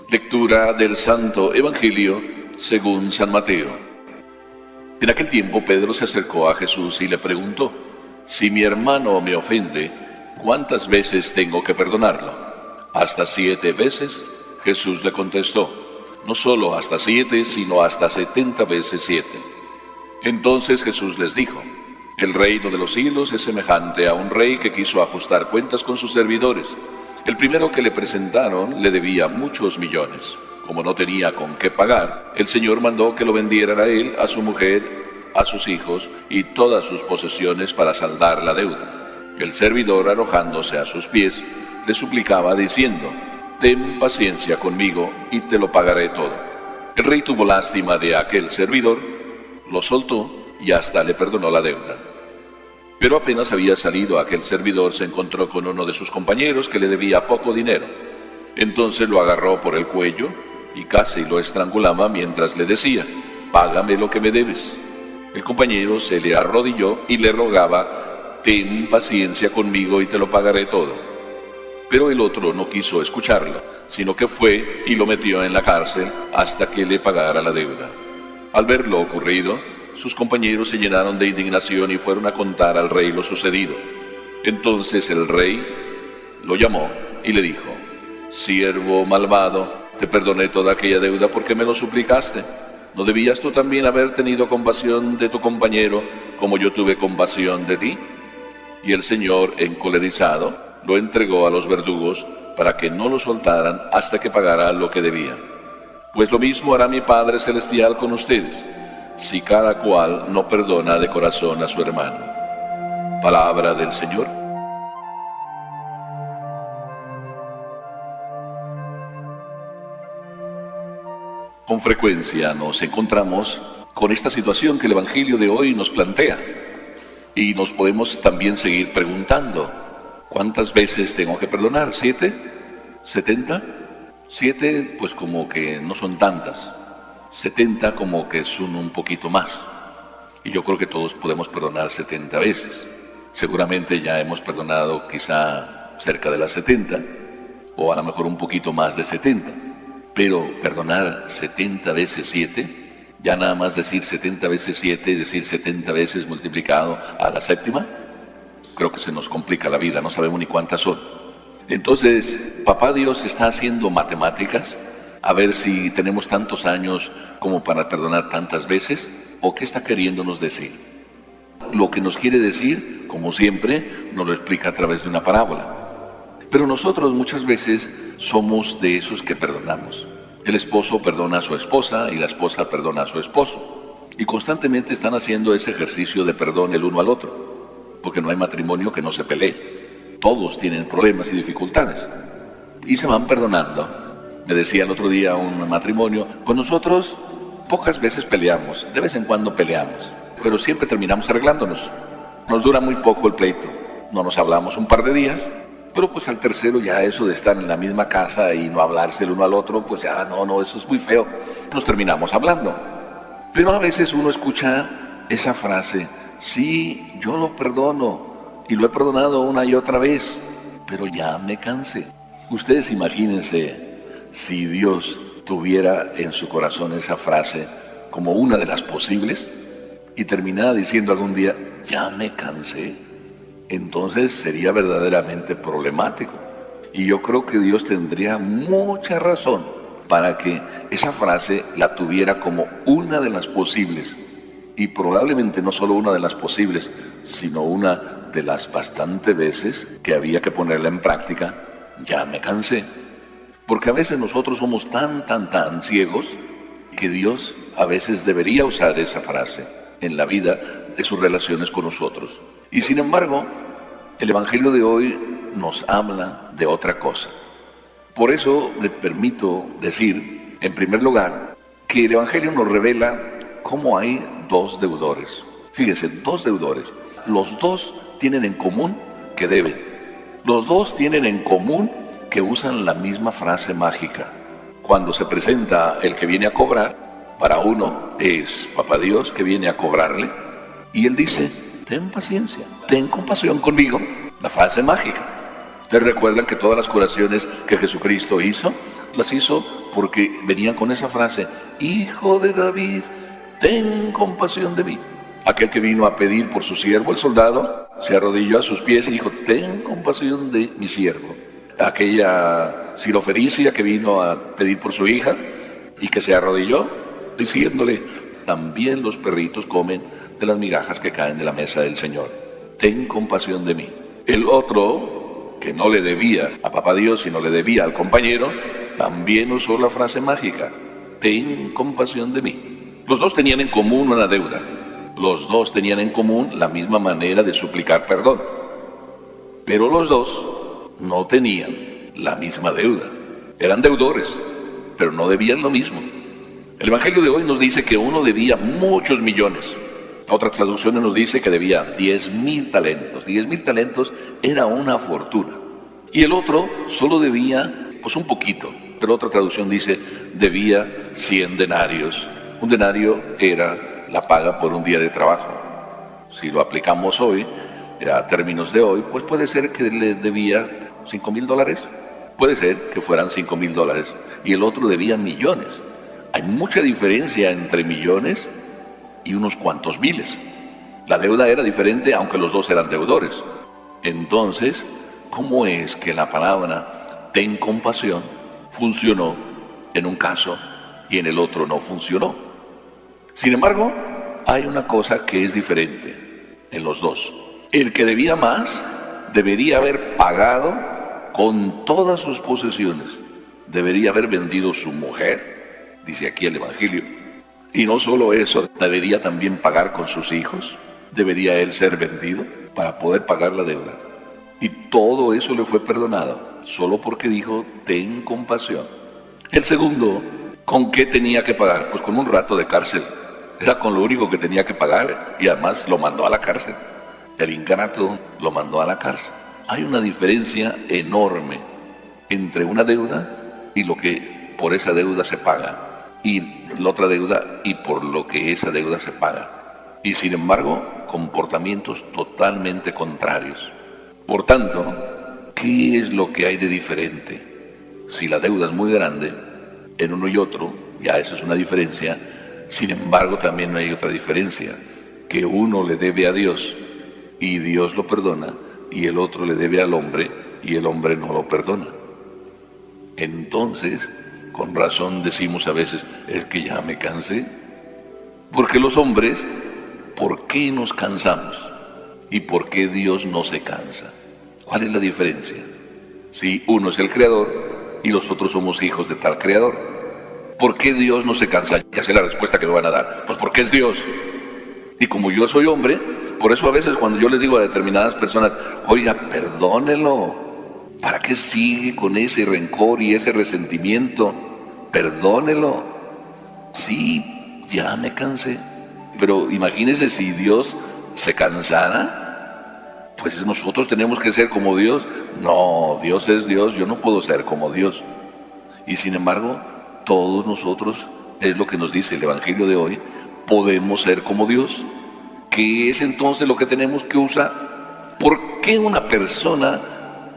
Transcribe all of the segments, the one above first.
Lectura del Santo Evangelio según San Mateo. En aquel tiempo Pedro se acercó a Jesús y le preguntó: si mi hermano me ofende, ¿cuántas veces tengo que perdonarlo? ¿Hasta 7 veces? Jesús le contestó: no solo hasta 7, sino hasta 70 veces 7. Entonces Jesús les dijo: el reino de los cielos es semejante a un rey que quiso ajustar cuentas con sus servidores. El primero que le presentaron le debía muchos millones. Como no tenía con qué pagar, el Señor mandó que lo vendieran a él, a su mujer, a sus hijos y todas sus posesiones para saldar la deuda. El servidor, arrojándose a sus pies, le suplicaba diciendo: ten paciencia conmigo y te lo pagaré todo. El rey tuvo lástima de aquel servidor, lo soltó y hasta le perdonó la deuda. Pero apenas había salido aquel servidor, se encontró con uno de sus compañeros que le debía poco dinero. Entonces lo agarró por el cuello y casi lo estrangulaba mientras le decía: págame lo que me debes. El compañero se le arrodilló y le rogaba: ten paciencia conmigo y te lo pagaré todo. Pero el otro no quiso escucharlo, sino que fue y lo metió en la cárcel hasta que le pagara la deuda. Al ver lo ocurrido, sus compañeros se llenaron de indignación y fueron a contar al rey lo sucedido. Entonces el rey lo llamó y le dijo: siervo malvado, te perdoné toda aquella deuda porque me lo suplicaste. ¿No debías tú también haber tenido compasión de tu compañero como yo tuve compasión de ti? Y el Señor, encolerizado, lo entregó a los verdugos para que no lo soltaran hasta que pagara lo que debía. Pues lo mismo hará mi Padre Celestial con ustedes, si cada cual no perdona de corazón a su hermano. Palabra del Señor. Con frecuencia nos encontramos con esta situación que el Evangelio de hoy nos plantea. Y nos podemos también seguir preguntando: ¿cuántas veces tengo que perdonar? ¿7? ¿70? 7 pues como que no son tantas. 70 como que son un poquito más. Y yo creo que todos podemos perdonar 70 veces. Seguramente ya hemos perdonado quizá cerca de las 70, o a lo mejor un poquito más de 70. Pero perdonar 70 veces 7, ya nada más decir 70 veces 7, es decir, 70 veces multiplicado a la séptima, creo que se nos complica la vida, no sabemos ni cuántas son. Entonces, Papá Dios está haciendo matemáticas, a ver si tenemos tantos años como para perdonar tantas veces, o qué está queriéndonos decir. Lo que nos quiere decir, como siempre, nos lo explica a través de una parábola. Pero nosotros muchas veces somos de esos que perdonamos. El esposo perdona a su esposa y la esposa perdona a su esposo. Y constantemente están haciendo ese ejercicio de perdón el uno al otro, porque no hay matrimonio que no se pelee. Todos tienen problemas y dificultades. Y se van perdonando. Me decía el otro día un matrimonio: con nosotros pocas veces peleamos, de vez en cuando peleamos, pero siempre terminamos arreglándonos. Nos dura muy poco el pleito, no nos hablamos un par de días, pero pues al tercero ya eso de estar en la misma casa y no hablarse el uno al otro, pues ya no, eso es muy feo. Nos terminamos hablando. Pero a veces uno escucha esa frase: sí, yo lo perdono y lo he perdonado una y otra vez, pero ya me cansé. Ustedes imagínense si Dios tuviera en su corazón esa frase como una de las posibles y terminara diciendo algún día: ya me cansé, entonces sería verdaderamente problemático. Y yo creo que Dios tendría mucha razón para que esa frase la tuviera como una de las posibles, y probablemente no solo una de las posibles, sino una de las bastante veces que había que ponerla en práctica: ya me cansé. Porque a veces nosotros somos tan ciegos que Dios a veces debería usar esa frase en la vida de sus relaciones con nosotros. Y sin embargo, el Evangelio de hoy nos habla de otra cosa. Por eso me permito decir, en primer lugar, que el Evangelio nos revela cómo hay 2 deudores. Fíjense, 2 deudores. Los 2 tienen en común que deben. Los 2 tienen en común que usan la misma frase mágica. Cuando se presenta el que viene a cobrar, para uno es Papá Dios que viene a cobrarle, y él dice: ten paciencia, ten compasión conmigo. La frase mágica. ¿Ustedes recuerdan que todas las curaciones que Jesucristo hizo, las hizo porque venían con esa frase: Hijo de David, ten compasión de mí. Aquel que vino a pedir por su siervo, el soldado, se arrodilló a sus pies y dijo: ten compasión de mi siervo. Aquella sirofenicia que vino a pedir por su hija y que se arrodilló, diciéndole: también los perritos comen de las migajas que caen de la mesa del Señor. Ten compasión de mí. El otro, que no le debía a papá Dios, sino le debía al compañero, también usó la frase mágica: ten compasión de mí. Los dos tenían en común una deuda. Los dos tenían en común la misma manera de suplicar perdón. Pero los dos no tenían la misma deuda. Eran deudores, pero no debían lo mismo. El Evangelio de hoy nos dice que uno debía muchos millones. Otras traducciones nos dice que debía 10,000 talentos. 10,000 talentos era una fortuna. Y el otro solo debía, pues un poquito. Pero otra traducción dice, debía 100 denarios. Un denario era la paga por un día de trabajo. Si lo aplicamos hoy, a términos de hoy, pues puede ser que le debía $5,000. Puede ser que fueran $5,000. Y el otro debía millones. Hay mucha diferencia entre millones y unos cuantos miles. La deuda era diferente, aunque los dos eran deudores. Entonces, ¿cómo es que la palabra ten compasión funcionó en un caso y en el otro no funcionó? Sin embargo, hay una cosa que es diferente en los dos. El que debía más debería haber pagado con todas sus posesiones. Debería haber vendido su mujer, dice aquí el Evangelio. Y no solo eso, debería también pagar con sus hijos. Debería él ser vendido para poder pagar la deuda. Y todo eso le fue perdonado, solo porque dijo, ten compasión. El segundo, ¿con qué tenía que pagar? Pues con un rato de cárcel. Era con lo único que tenía que pagar, y además lo mandó a la cárcel. El ingrato lo mandó a la cárcel. Hay una diferencia enorme entre una deuda y lo que por esa deuda se paga, y la otra deuda y por lo que esa deuda se paga. Y sin embargo, comportamientos totalmente contrarios. Por tanto, ¿qué es lo que hay de diferente? Si la deuda es muy grande, en uno y otro, ya eso es una diferencia. Sin embargo, también hay otra diferencia, que uno le debe a Dios y Dios lo perdona, y el otro le debe al hombre y el hombre no lo perdona. Entonces, con razón decimos a veces, es que ya me cansé. Porque los hombres, ¿por qué nos cansamos? ¿Y por qué Dios no se cansa? ¿Cuál es la diferencia? Si uno es el creador y los otros somos hijos de tal creador. ¿Por qué Dios no se cansa? Ya sé la respuesta que me van a dar. Pues porque es Dios. Y como yo soy hombre, por eso a veces cuando yo les digo a determinadas personas, oiga, perdónelo. ¿Para qué sigue con ese rencor y ese resentimiento? Perdónelo. Sí, ya me cansé. Pero imagínense si Dios se cansara, pues nosotros tenemos que ser como Dios. No, Dios es Dios, yo no puedo ser como Dios. Y sin embargo, todos nosotros, es lo que nos dice el Evangelio de hoy, podemos ser como Dios. ¿Qué es entonces lo que tenemos que usar? ¿Por qué una persona,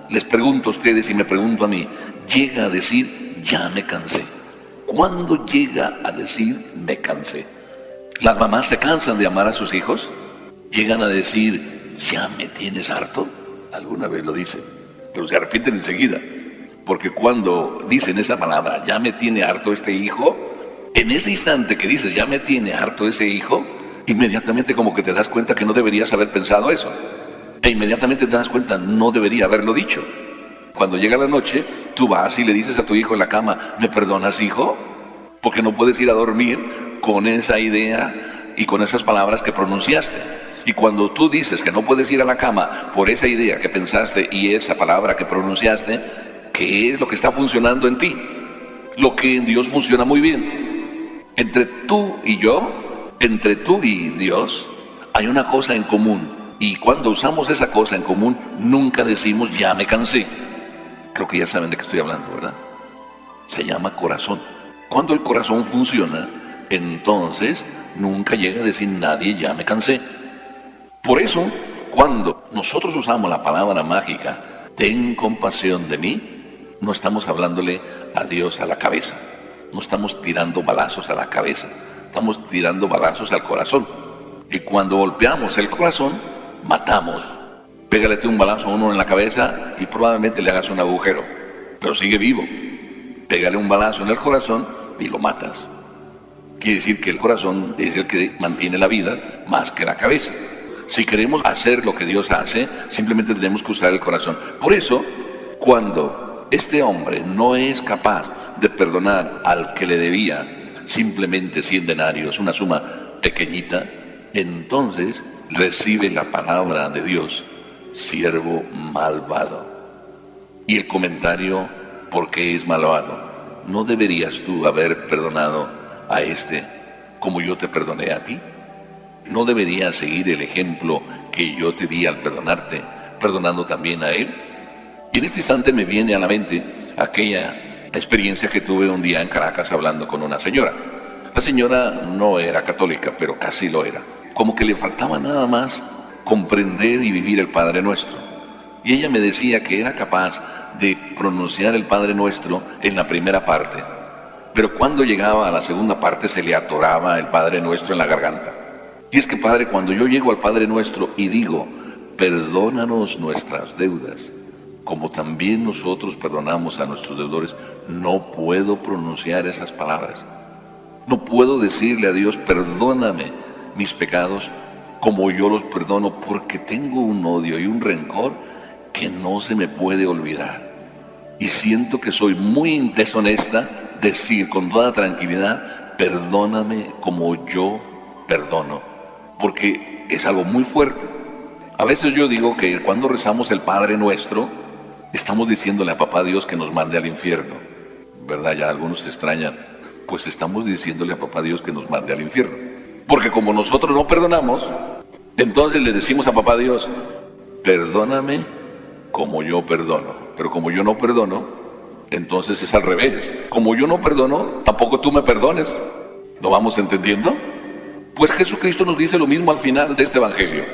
les pregunto a ustedes y me pregunto a mí, llega a decir, ya me cansé? ¿Cuándo llega a decir, me cansé? ¿Las mamás se cansan de amar a sus hijos? ¿Llegan a decir, ya me tienes harto? Alguna vez lo dicen, pero se arrepienten enseguida. Porque cuando dicen esa palabra, ya me tiene harto este hijo, en ese instante que dices, ya me tiene harto ese hijo, inmediatamente como que te das cuenta que no deberías haber pensado eso. E inmediatamente te das cuenta, no debería haberlo dicho. Cuando llega la noche, tú vas y le dices a tu hijo en la cama, ¿me perdonas, hijo? Porque no puedes ir a dormir con esa idea y con esas palabras que pronunciaste. Y cuando tú dices que no puedes ir a la cama por esa idea que pensaste y esa palabra que pronunciaste, ¿qué es lo que está funcionando en ti? Lo que en Dios funciona muy bien. Entre tú y yo, entre tú y Dios, hay una cosa en común. Y cuando usamos esa cosa en común, nunca decimos, ya me cansé. Creo que ya saben de qué estoy hablando, ¿verdad? Se llama corazón. Cuando el corazón funciona, entonces nunca llega a decir nadie, ya me cansé. Por eso, cuando nosotros usamos la palabra mágica, ten compasión de mí, no estamos hablándole a Dios a la cabeza. No estamos tirando balazos a la cabeza, estamos tirando balazos al corazón. Y cuando golpeamos el corazón, matamos. Pégale un balazo a uno en la cabeza y probablemente le hagas un agujero, pero sigue vivo. Pégale un balazo en el corazón y lo matas. Quiere decir que el corazón es el que mantiene la vida más que la cabeza. Si queremos hacer lo que Dios hace, simplemente tenemos que usar el corazón. Por eso, cuando este hombre no es capaz de perdonar al que le debía simplemente 100 denarios, una suma pequeñita, entonces recibe la palabra de Dios: siervo malvado. Y el comentario: ¿por qué es malvado? ¿No deberías tú haber perdonado a este como yo te perdoné a ti? ¿No deberías seguir el ejemplo que yo te di al perdonarte, perdonando también a él? Y en este instante me viene a la mente aquella experiencia que tuve un día en Caracas hablando con una señora. La señora no era católica, pero casi lo era. Como que le faltaba nada más comprender y vivir el Padre Nuestro. Y ella me decía que era capaz de pronunciar el Padre Nuestro en la primera parte, pero cuando llegaba a la segunda parte se le atoraba el Padre Nuestro en la garganta. Y es que, Padre, cuando yo llego al Padre Nuestro y digo: perdónanos nuestras deudas, como también nosotros perdonamos a nuestros deudores, no puedo pronunciar esas palabras. No puedo decirle a Dios: perdóname mis pecados como yo los perdono, porque tengo un odio y un rencor que no se me puede olvidar. Y siento que soy muy deshonesta decir con toda tranquilidad: perdóname como yo perdono, porque es algo muy fuerte. A veces yo digo que cuando rezamos el Padre Nuestro, estamos diciéndole a Papá Dios que nos mande al infierno, ¿verdad? Ya algunos se extrañan. Pues estamos diciéndole a Papá Dios que nos mande al infierno, porque como nosotros no perdonamos, entonces le decimos a Papá Dios: perdóname como yo perdono. Pero como yo no perdono, entonces es al revés. Como yo no perdono, tampoco tú me perdones. ¿Lo vamos entendiendo? Pues Jesucristo nos dice lo mismo al final de este evangelio.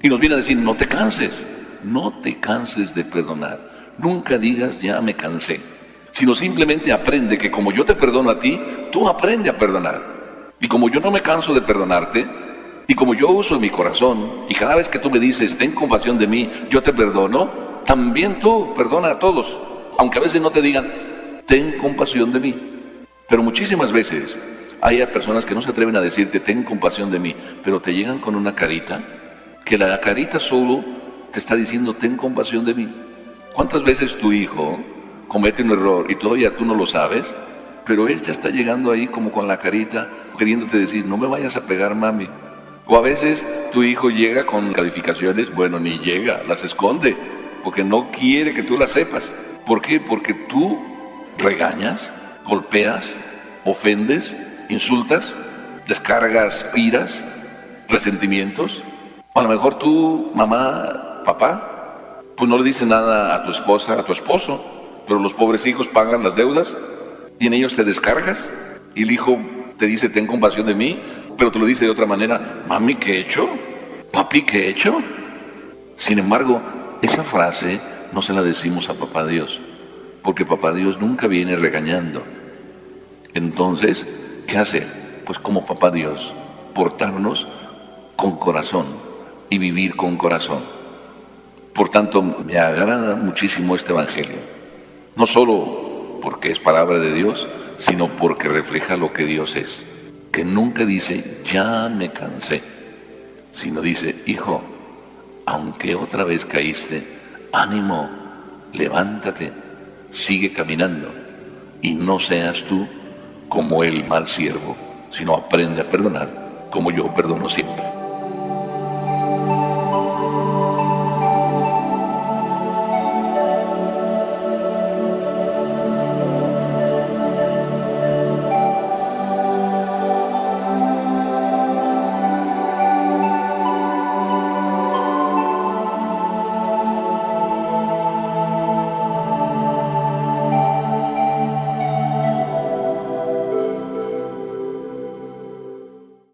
Y nos viene a decir: no te canses de perdonar. Nunca digas: ya me cansé. Sino simplemente aprende que como yo te perdono a ti, tú aprende a perdonar. Y como yo no me canso de perdonarte, y como yo uso mi corazón, y cada vez que tú me dices: ten compasión de mí, yo te perdono, también tú perdona a todos, aunque a veces no te digan: ten compasión de mí. Pero muchísimas veces hay personas que no se atreven a decirte: ten compasión de mí, pero te llegan con una carita, que la carita solo te está diciendo: ten compasión de mí. ¿Cuántas veces tu hijo comete un error y todavía tú no lo sabes, pero él ya está llegando ahí como con la carita, queriéndote decir: no me vayas a pegar, mami? O a veces tu hijo llega con calificaciones, bueno, ni llega, las esconde, porque no quiere que tú las sepas. ¿Por qué? Porque tú regañas, golpeas, ofendes, insultas, descargas iras, resentimientos. O a lo mejor tú, mamá, papá, pues no le dices nada a tu esposa, a tu esposo, pero los pobres hijos pagan las deudas y en ellos te descargas. Y el hijo te dice: ten compasión de mí, pero te lo dice de otra manera: mami, ¿qué he hecho? Papi, ¿qué he hecho? Sin embargo, esa frase no se la decimos a Papá Dios, porque Papá Dios nunca viene regañando. Entonces, ¿qué hacer? Pues como Papá Dios, portarnos con corazón y vivir con corazón. Por tanto, me agrada muchísimo este evangelio, no solo porque es palabra de Dios, sino porque refleja lo que Dios es, que nunca dice: ya me cansé, sino dice: hijo, aunque otra vez caíste, ánimo, levántate, sigue caminando, y no seas tú como el mal siervo, sino aprende a perdonar como yo perdono siempre.